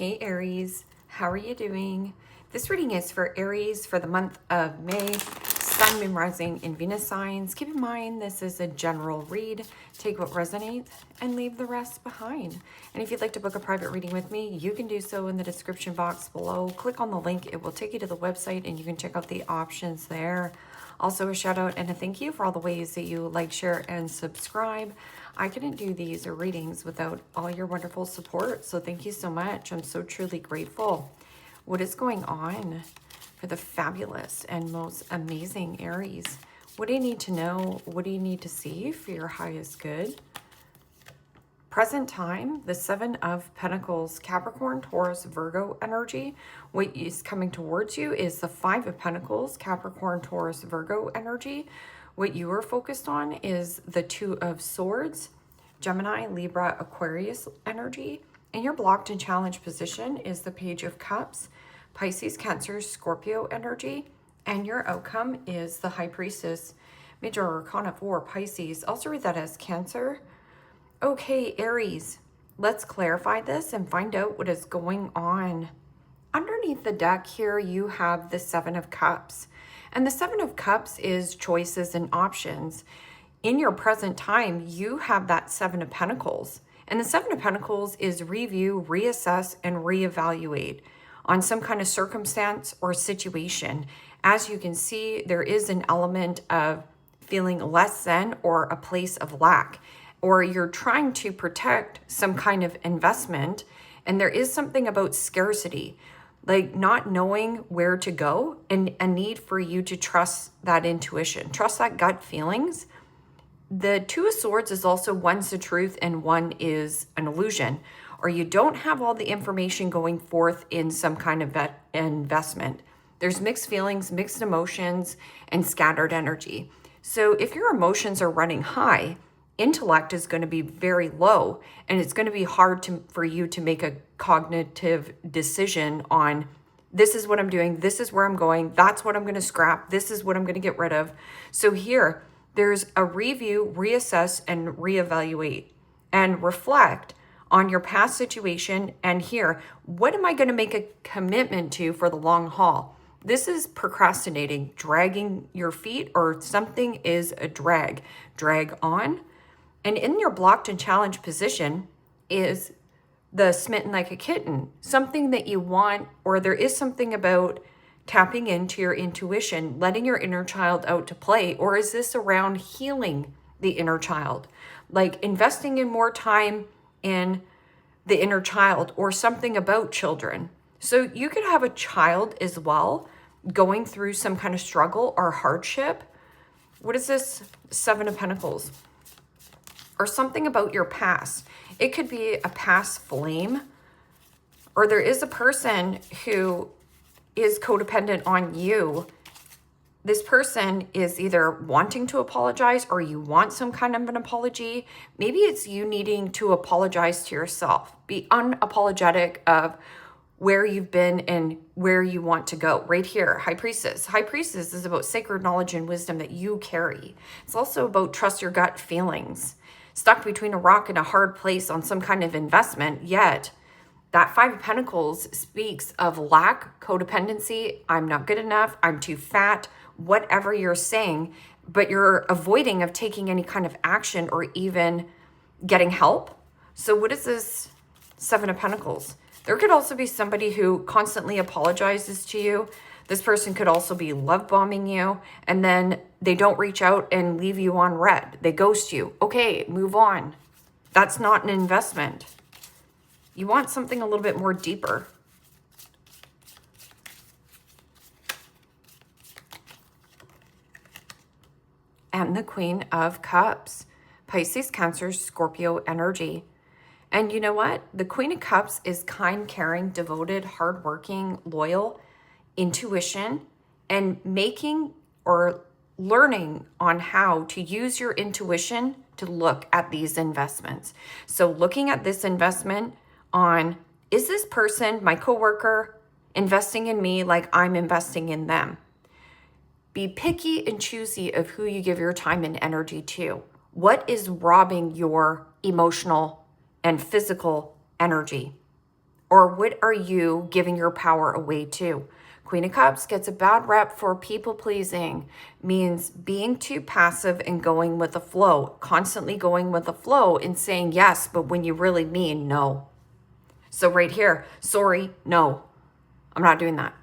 Hey Aries, how are you doing? This reading is for Aries for the month of May. Sun, Moon, Rising, and Venus signs. Keep in mind this is a general read. Take what resonates and leave the rest behind. And if you'd like to book a private reading with me, you can do so in the description box below. Click on the link. It will take you to the website and you can check out the options there. Also a shout out and a thank you for all the ways that you like, share, and subscribe. I couldn't do these readings without all your wonderful support. So thank you so much. I'm so truly grateful. What is going on for the fabulous and most amazing Aries? What do you need to know? What do you need to see for your highest good? Present time, the Seven of Pentacles, Capricorn, Taurus, Virgo energy. What is coming towards you is the Five of Pentacles, Capricorn, Taurus, Virgo energy. What you are focused on is the Two of Swords, Gemini, Libra, Aquarius energy. And your blocked and challenged position is the Page of Cups, Pisces, Cancer, Scorpio energy. And your outcome is the High Priestess, Major Arcana 4, Pisces. Also read that as Cancer. Okay, Aries, let's clarify this and find out what is going on. Underneath the deck here, you have the Seven of Cups. And the Seven of Cups is choices and options. In your present time, you have that Seven of Pentacles. And the Seven of Pentacles is review, reassess, and reevaluate on some kind of circumstance or situation. As you can see, there is an element of feeling less than or a place of lack, or you're trying to protect some kind of investment. And there is something about scarcity, like not knowing where to go, and a need for you to trust that intuition, trust that gut feelings. The Two of Swords is also one's the truth and one is an illusion, or you don't have all the information going forth in some kind of investment. There's mixed feelings, mixed emotions, and scattered energy. So if your emotions are running high, intellect is going to be very low, and it's going to be hard for you to make a cognitive decision on this is what I'm doing, this is where I'm going, that's what I'm going to scrap, this is what I'm going to get rid of. So here, there's a review, reassess, and reevaluate, and reflect on your past situation. And here, what am I going to make a commitment to for the long haul? This is procrastinating, dragging your feet, or something is a drag on. And in your blocked and challenged position is the smitten like a kitten, something that you want, or there is something about tapping into your intuition, letting your inner child out to play, or is this around healing the inner child, like investing in more time in the inner child, or something about children? So you could have a child as well going through some kind of struggle or hardship. What is this Seven of Pentacles? Or something about your past. It could be a past flame, or there is a person who is codependent on you. This person is either wanting to apologize, or you want some kind of an apology. Maybe it's you needing to apologize to yourself. Be unapologetic of where you've been and where you want to go. Right here, High Priestess. High Priestess is about sacred knowledge and wisdom that you carry. It's also about trust your gut feelings. Stuck between a rock and a hard place on some kind of investment, yet that Five of Pentacles speaks of lack, codependency, I'm not good enough, I'm too fat, whatever you're saying, but you're avoiding of taking any kind of action or even getting help. So what is this Seven of Pentacles? There could also be somebody who constantly apologizes to you. This person could also be love bombing you, and then they don't reach out and leave you on red. They ghost you. Okay, move on. That's not an investment. You want something a little bit more deeper. And the Queen of Cups, Pisces, Cancer, Scorpio energy. And you know what? The Queen of Cups is kind, caring, devoted, hardworking, loyal, intuition, and making or learning on how to use your intuition to look at these investments. So looking at this investment on, is this person, my coworker, investing in me like I'm investing in them? Be picky and choosy of who you give your time and energy to. What is robbing your emotional and physical energy? Or what are you giving your power away to? Queen of Cups gets a bad rep for people pleasing, means being too passive and going with the flow, constantly going with the flow and saying yes, but when you really mean no. So right here, sorry, no, I'm not doing that.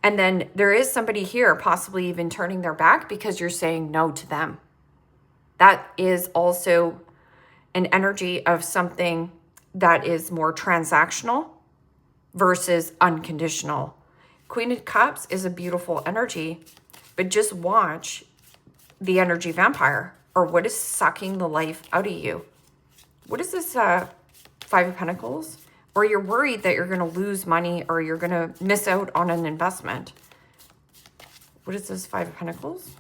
And then there is somebody here possibly even turning their back because you're saying no to them. That is also an energy of something that is more transactional versus unconditional. Queen of Cups is a beautiful energy, but just watch the energy vampire, or what is sucking the life out of you. What is this Five of Pentacles? Or you're worried that you're going to lose money or you're going to miss out on an investment. What is this Five of Pentacles?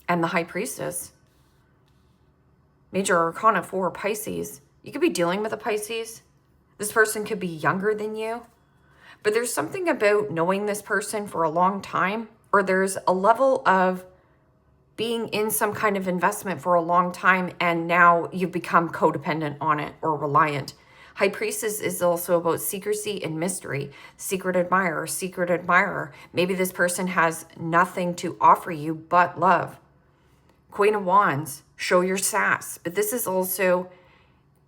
And the High Priestess. Major Arcana 4, Pisces. You could be dealing with a Pisces. This person could be younger than you. But there's something about knowing this person for a long time, or there's a level of being in some kind of investment for a long time and now you've become codependent on it or reliant. High Priestess is also about secrecy and mystery. Secret admirer. Maybe this person has nothing to offer you but love. Queen of Wands, show your sass. But this is also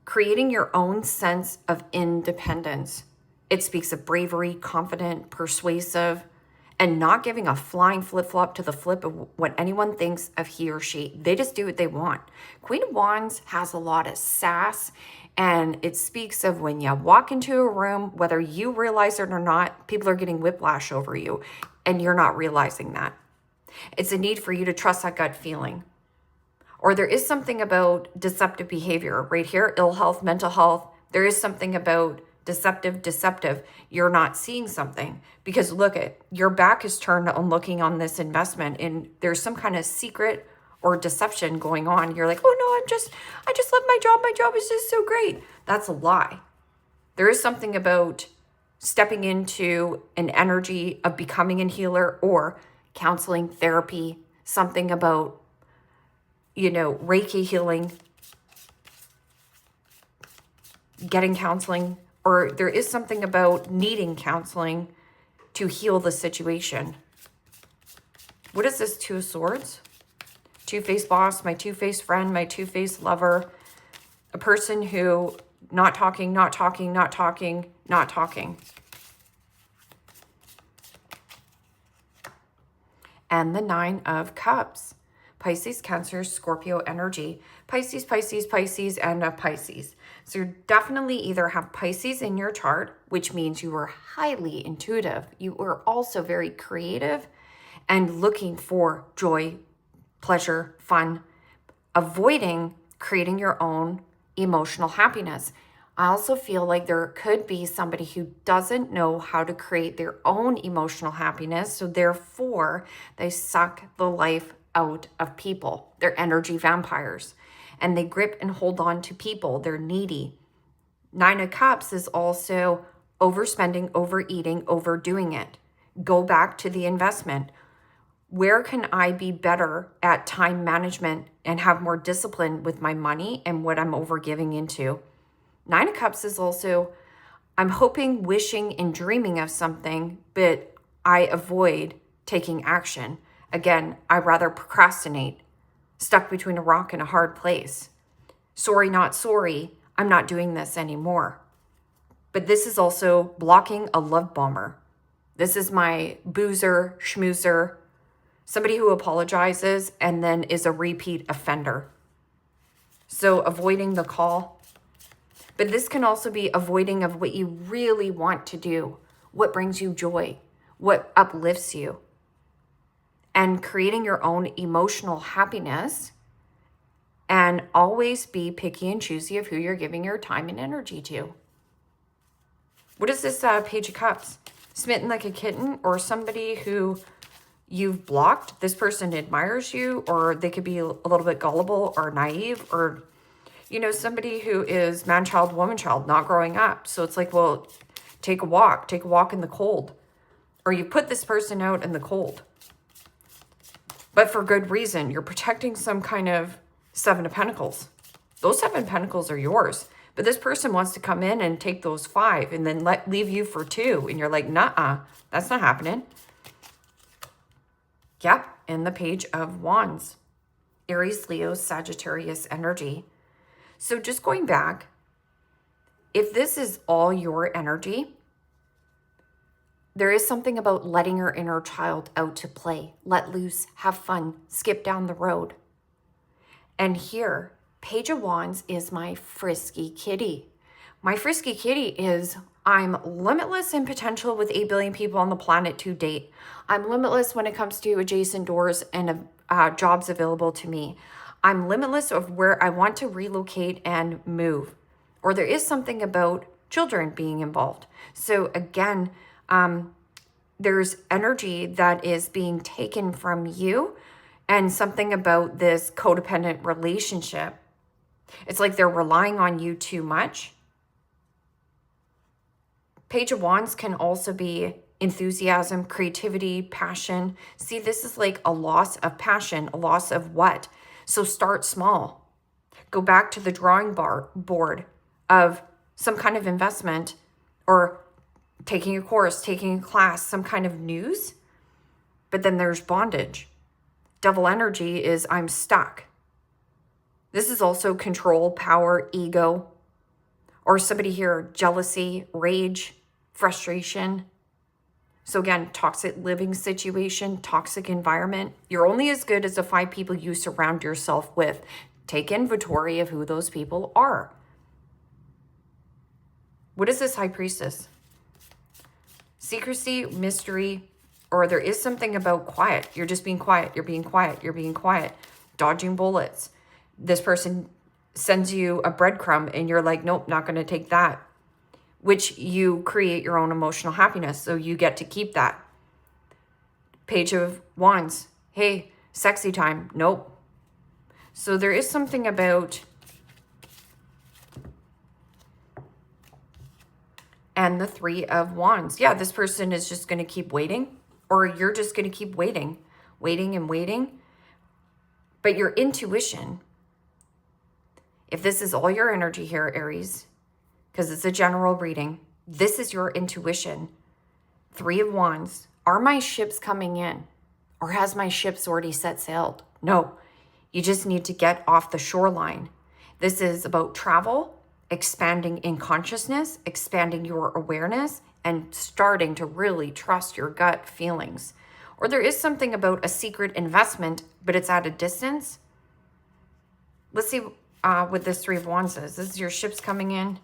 creating your own sense of independence. It speaks of bravery, confident, persuasive, and not giving a flying flip-flop to the flip of what anyone thinks of he or she. They just do what they want. Queen of Wands has a lot of sass, and it speaks of when you walk into a room, whether you realize it or not, people are getting whiplash over you, and you're not realizing that. It's a need for you to trust that gut feeling. Or there is something about deceptive behavior right here, ill health, mental health. There is something about deceptive. You're not seeing something because look at your back is turned on looking on this investment and there's some kind of secret or deception going on. You're like, oh no, I just love my job. My job is just so great. That's a lie. There is something about stepping into an energy of becoming a healer or counseling, therapy, something about, Reiki healing, getting counseling, or there is something about needing counseling to heal the situation. What is this Two of Swords? Two-faced boss, my two-faced friend, my two-faced lover, a person who not talking. And the Nine of Cups. Pisces, Cancer, Scorpio energy. Pisces, and a Pisces. So you definitely either have Pisces in your chart, which means you are highly intuitive. You are also very creative and looking for joy, pleasure, fun, avoiding creating your own emotional happiness. I also feel like there could be somebody who doesn't know how to create their own emotional happiness, so therefore they suck the life out of people. They're energy vampires and they grip and hold on to people. They're needy. Nine of Cups is also overspending, overeating, overdoing it. Go back to the investment. Where can I be better at time management and have more discipline with my money and what I'm overgiving into? Nine of Cups is also, I'm hoping, wishing, and dreaming of something, but I avoid taking action. Again, I rather procrastinate, stuck between a rock and a hard place. Sorry, not sorry, I'm not doing this anymore. But this is also blocking a love bomber. This is my boozer, schmoozer, somebody who apologizes and then is a repeat offender. So avoiding the call. But this can also be avoiding of what you really want to do, what brings you joy, what uplifts you, and creating your own emotional happiness, and always be picky and choosy of who you're giving your time and energy to. What is this Page of Cups? Smitten like a kitten, or somebody who you've blocked. This person admires you, or they could be a little bit gullible or naive, or somebody who is man-child, woman-child, not growing up. So it's like, well, take a walk in the cold. Or you put this person out in the cold. But for good reason. You're protecting some kind of Seven of Pentacles. Those Seven of Pentacles are yours. But this person wants to come in and take those 5 and then leave you for 2. And you're like, nah, that's not happening. Yep, and the Page of Wands. Aries, Leo, Sagittarius energy. So just going back, if this is all your energy, there is something about letting your inner child out to play, let loose, have fun, skip down the road. And here, Page of Wands is my frisky kitty. My frisky kitty is, I'm limitless in potential with 8 billion people on the planet to date. I'm limitless when it comes to adjacent doors and jobs available to me. I'm limitless of where I want to relocate and move. Or there is something about children being involved. So again, there's energy that is being taken from you and something about this codependent relationship. It's like they're relying on you too much. Page of Wands can also be enthusiasm, creativity, passion. See, this is like a loss of passion, a loss of what? So start small. Go back to the drawing board of some kind of investment or taking a course, taking a class, some kind of news. But then there's bondage. Devil energy is I'm stuck. This is also control, power, ego, or somebody here, jealousy, rage, frustration. So again, toxic living situation, toxic environment. You're only as good as the 5 people you surround yourself with. Take inventory of who those people are. What is this High Priestess? Secrecy, mystery, or there is something about quiet. You're just being quiet. You're being quiet. You're being quiet. Dodging bullets. This person sends you a breadcrumb and you're like, nope, not going to take that. Which you create your own emotional happiness. So you get to keep that. Page of Wands. Hey, sexy time. Nope. So there is something about, and the 3 of Wands. Yeah, this person is just going to keep waiting, or you're just going to keep waiting, waiting and waiting. But your intuition, if this is all your energy here, Aries, because it's a general reading, this is your intuition. 3 of Wands. Are my ships coming in? Or has my ships already set sailed? No, you just need to get off the shoreline. This is about travel, expanding in consciousness, expanding your awareness, and starting to really trust your gut feelings. Or there is something about a secret investment, but it's at a distance. Let's see what this 3 of Wands is. This is your ships coming in,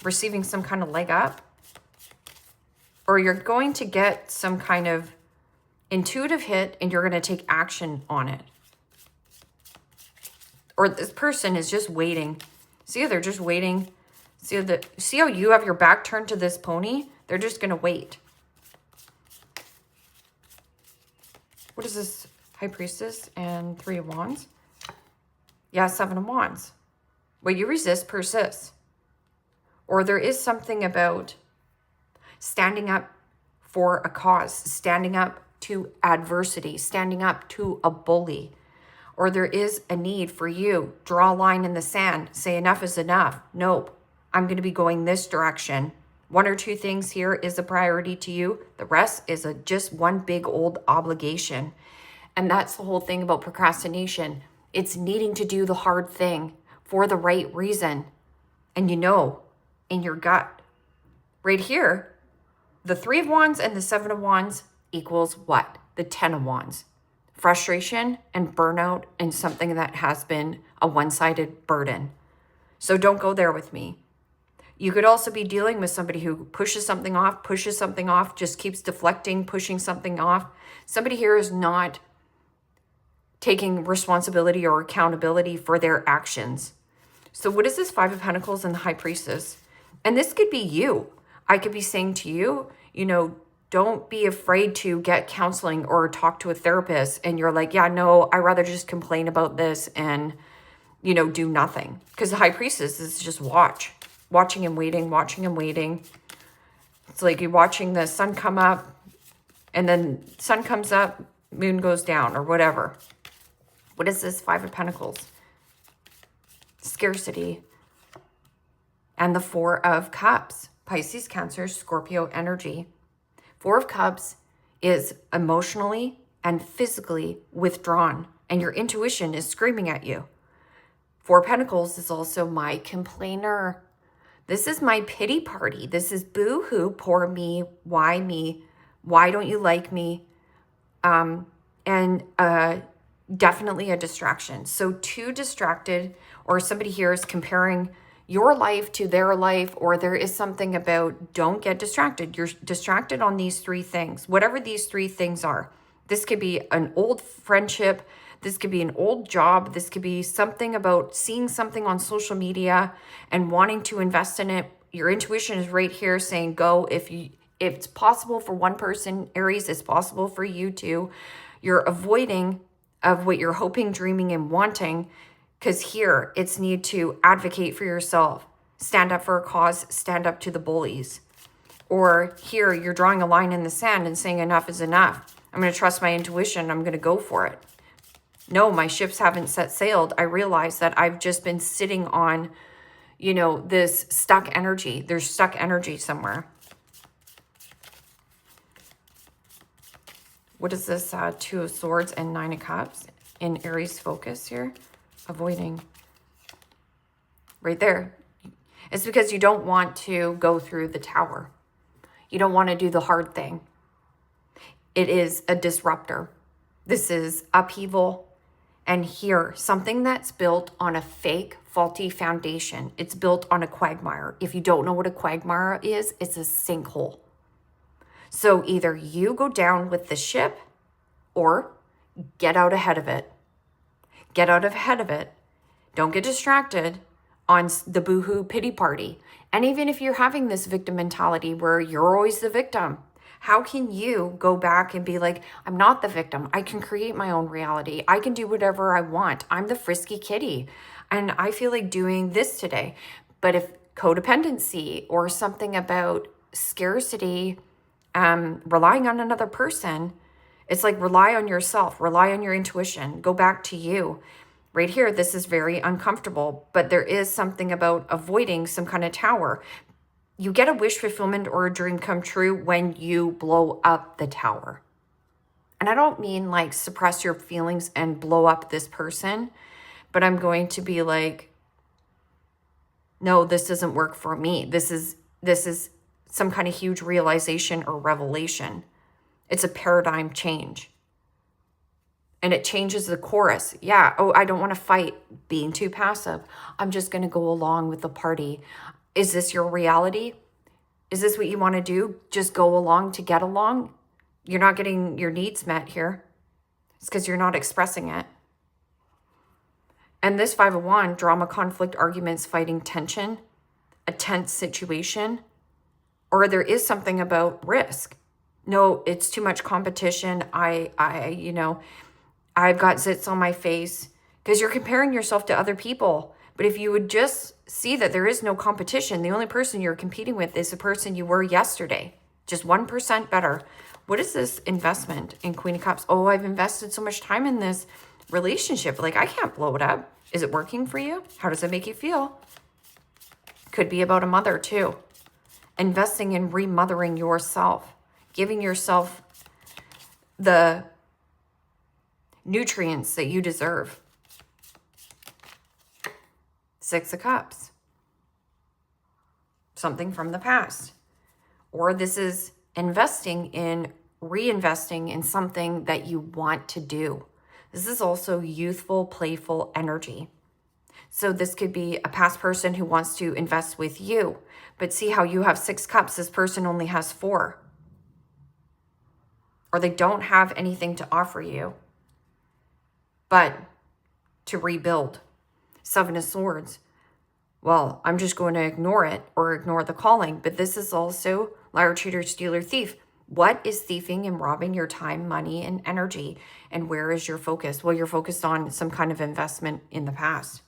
receiving some kind of leg up, or you're going to get some kind of intuitive hit and you're going to take action on it. Or this person is just waiting. See how they're just waiting? See how you have your back turned to this pony? They're just going to wait. What is this? High Priestess and 3 of Wands? Yeah, 7 of Wands. What you resist persists. Or there is something about standing up for a cause, standing up to adversity, standing up to a bully. Or there is a need for you. Draw a line in the sand. Say enough is enough. Nope, I'm going to be going this direction. 1 or 2 things here is a priority to you. The rest is just one big old obligation. And that's the whole thing about procrastination. It's needing to do the hard thing for the right reason. And you know, in your gut. Right here, the 3 of Wands and the 7 of Wands equals what? The 10 of Wands. Frustration and burnout and something that has been a one-sided burden. So don't go there with me. You could also be dealing with somebody who pushes something off, just keeps deflecting, pushing something off. Somebody here is not taking responsibility or accountability for their actions. So what is this 5 of Pentacles and the High Priestess? And this could be you. I could be saying to you, don't be afraid to get counseling or talk to a therapist. And you're like, yeah, no, I'd rather just complain about this and, do nothing. Because the High Priestess is just watching and waiting, watching and waiting. It's like you're watching the sun come up and then sun comes up, moon goes down or whatever. What is this 5 of Pentacles? scarcity, and the Four of Cups, Pisces, Cancer, Scorpio energy. Four of Cups is emotionally and physically withdrawn, and your intuition is screaming at you. Four of Pentacles is also my complainer. This is my pity party. This is boo-hoo, poor me, why don't you like me? And definitely a distraction. So too distracted, or somebody here is comparing your life to their life, or there is something about don't get distracted. You're distracted on these three things, whatever these three things are. This could be an old friendship. This could be an old job. This could be something about seeing something on social media and wanting to invest in it. Your intuition is right here saying go. If it's possible for one person, Aries, it's possible for you too. You're avoiding of what you're hoping, dreaming, and wanting, because here it's need to advocate for yourself, stand up for a cause, stand up to the bullies. Or here you're drawing a line in the sand and saying enough is enough. I'm going to trust my intuition. I'm going to go for it. No, my ships haven't set sailed. I realize that I've just been sitting on, this stuck energy. There's stuck energy somewhere. What is this? Two of Swords and Nine of Cups in Aries focus here? Avoiding. Right there. It's because you don't want to go through the tower. You don't want to do the hard thing. It is a disruptor. This is upheaval. And here, something that's built on a fake, faulty foundation. It's built on a quagmire. If you don't know what a quagmire is, it's a sinkhole. So either you go down with the ship or get out ahead of it. Get out ahead of it. Don't get distracted on the boohoo pity party. And even if you're having this victim mentality where you're always the victim, how can you go back and be like, I'm not the victim. I can create my own reality. I can do whatever I want. I'm the frisky kitty. And I feel like doing this today. But if codependency or something about scarcity, relying on another person, it's like rely on yourself, rely on your intuition, go back to you. Right here, this is very uncomfortable, but there is something about avoiding some kind of tower. You get a wish fulfillment or a dream come true when you blow up the tower. And I don't mean like suppress your feelings and blow up this person, but I'm going to be like, no, this doesn't work for me. This is some kind of huge realization or revelation. It's a paradigm change. And it changes the chorus. Yeah, oh, I don't want to fight being too passive. I'm just going to go along with the party. Is this your reality? Is this what you want to do? Just go along to get along? You're not getting your needs met here. It's because you're not expressing it. And this Five of Wands, drama, conflict, arguments, fighting, tension, a tense situation, or there is something about risk. No, it's too much competition. I've got zits on my face, because you're comparing yourself to other people. But if you would just see that there is no competition, the only person you're competing with is the person you were yesterday, just 1% better. What is this investment in Queen of Cups? Oh, I've invested so much time in this relationship. Like, I can't blow it up. Is it working for you? How does it make you feel? Could be about a mother too. Investing in remothering yourself, giving yourself the nutrients that you deserve. Six of Cups. Something from the past. Or this is investing in, reinvesting in something that you want to do. This is also youthful, playful energy. So this could be a past person who wants to invest with you. But see how you have 6 cups, this person only has 4. Or they don't have anything to offer you but to rebuild. 7 of Swords. Well, I'm just going to ignore it or ignore the calling. But this is also liar, cheater, stealer, thief. What is thieving and robbing your time, money, and energy? And where is your focus? Well, you're focused on some kind of investment in the past.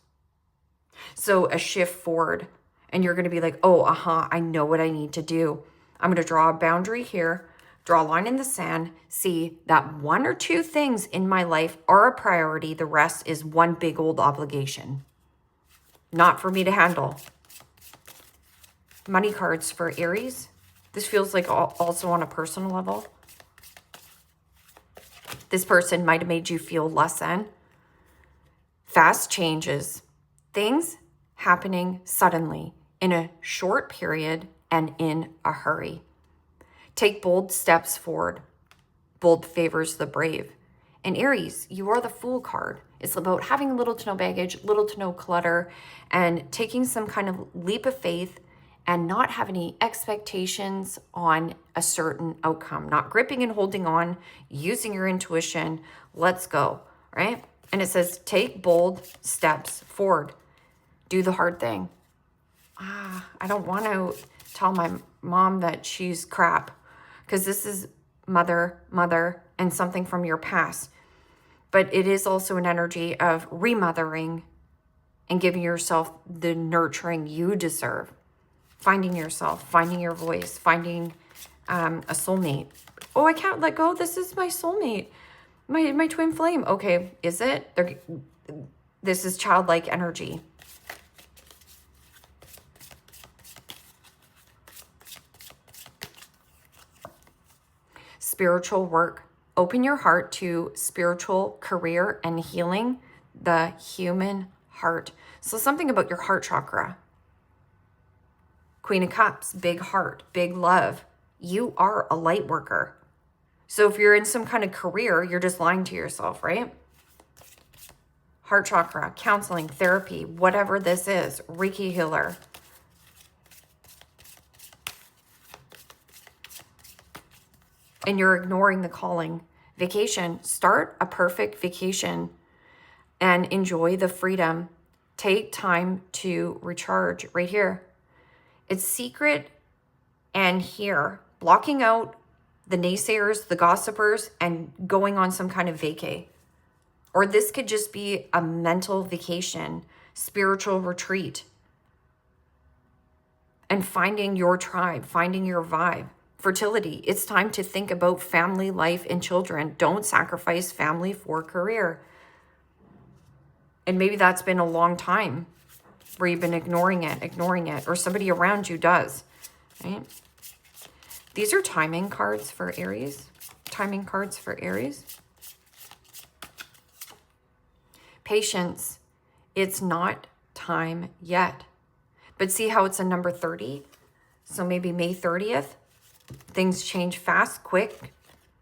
So a shift forward, and you're going to be like, oh, I know what I need to do. I'm going to draw a boundary here, draw a line in the sand, see that 1 or 2 things in my life are a priority. The rest is one big old obligation. Not for me to handle. Money cards for Aries. This feels like also on a personal level. This person might have made you feel less than. Fast changes. Things happening suddenly in a short period and in a hurry. Take bold steps forward. Bold favors the brave. And Aries, you are the Fool card. It's about having little to no baggage, little to no clutter, and taking some kind of leap of faith and not have any expectations on a certain outcome. Not gripping and holding on, using your intuition. Let's go, right? And it says, take bold steps forward. Do the hard thing. I don't want to tell my mom that she's crap, because this is mother, and something from your past. But it is also an energy of remothering and giving yourself the nurturing you deserve. Finding yourself, finding your voice, finding a soulmate. Oh, I can't let go. This is my soulmate. My twin flame. Okay, is it? This is childlike energy. Spiritual work. Open your heart to spiritual career and healing the human heart. So something about your heart chakra. Queen of Cups, big heart, big love. You are a light worker. So if you're in some kind of career, you're just lying to yourself, right? Heart chakra, counseling, therapy, whatever this is, Reiki healer. And you're ignoring the calling. Vacation, start a perfect vacation and enjoy the freedom. Take time to recharge right here. It's secret and here, blocking out the naysayers, the gossipers, and going on some kind of vacay. Or this could just be a mental vacation, spiritual retreat. And finding your tribe, finding your vibe. Fertility, it's time to think about family, life, and children. Don't sacrifice family for career. And maybe that's been a long time where you've been ignoring it, or somebody around you does, right? These are timing cards for Aries. Timing cards for Aries. Patience, it's not time yet. But see how it's a number 30? So maybe May 30th. Things change fast, quick,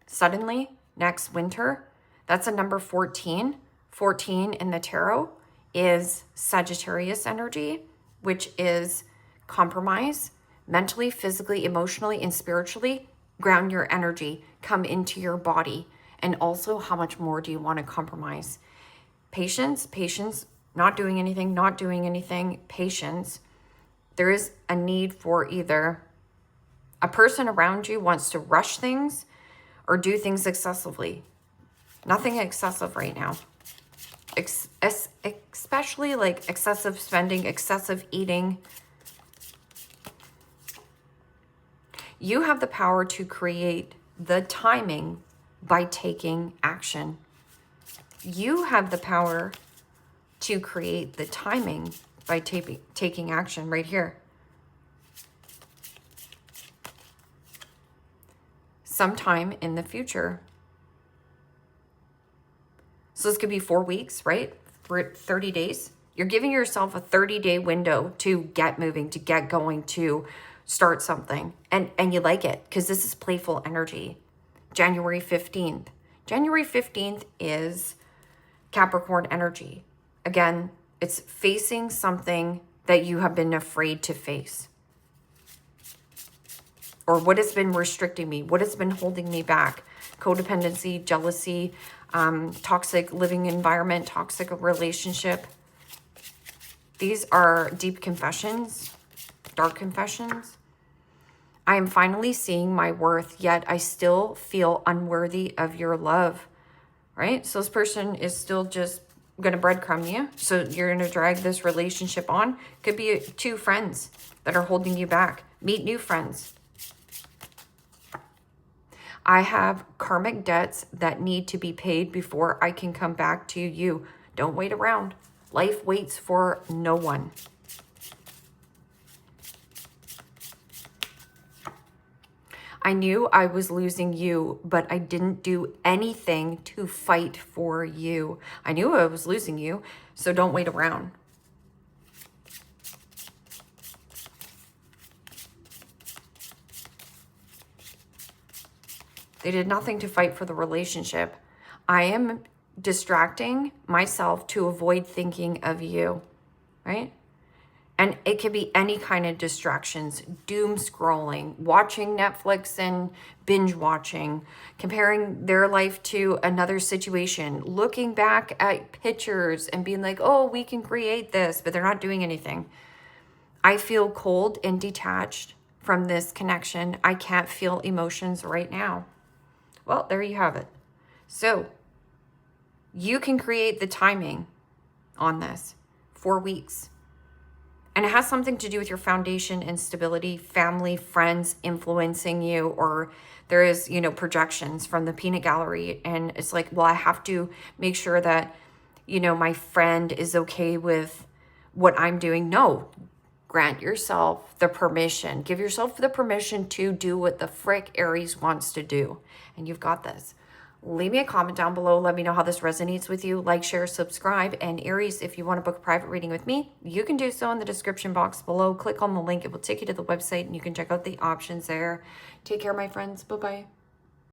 suddenly, next winter. That's a number 14. 14 in the tarot is Sagittarius energy, which is compromise, mentally, physically, emotionally, and spiritually. Ground your energy, come into your body. And also, how much more do you want to compromise? Patience, not doing anything, patience. There is a need for either a person around you wants to rush things or do things excessively. Nothing excessive right now. Especially like excessive spending, excessive eating. You have the power to create the timing by taking action. You have the power to create the timing by taking action right here. Sometime in the future. So this could be 4 weeks, right? For 30 days. You're giving yourself a 30-day window to get moving, to get going, to start something. And you like it because this is playful energy. January 15th. January 15th is Capricorn energy. Again, it's facing something that you have been afraid to face. Or what has been restricting me? What has been holding me back? Codependency, jealousy, toxic living environment, toxic relationship. These are deep confessions, dark confessions. I am finally seeing my worth, yet I still feel unworthy of your love, right? So this person is still just going to breadcrumb you. So you're going to drag this relationship on. Could be 2 friends that are holding you back. Meet new friends. I have karmic debts that need to be paid before I can come back to you. Don't wait around. Life waits for no one. I knew I was losing you, but I didn't do anything to fight for you. I knew I was losing you, so don't wait around. They did nothing to fight for the relationship. I am distracting myself to avoid thinking of you, right? And it could be any kind of distractions, doom scrolling, watching Netflix and binge watching, comparing their life to another situation, looking back at pictures and being like, oh, we can create this, but they're not doing anything. I feel cold and detached from this connection. I can't feel emotions right now. Well, there you have it. So you can create the timing on this, 4 weeks. And it has something to do with your foundation and stability, family, friends influencing you, or there is, projections from the peanut gallery. And it's like, well, I have to make sure that, my friend is okay with what I'm doing. No, grant yourself the permission. Give yourself the permission to do what the frick Aries wants to do. And you've got this. Leave me a comment down below. Let me know how this resonates with you. Like, share, subscribe. And Aries, if you want to book a private reading with me, you can do so in the description box below. Click on the link. It will take you to the website and you can check out the options there. Take care, my friends. Bye-bye.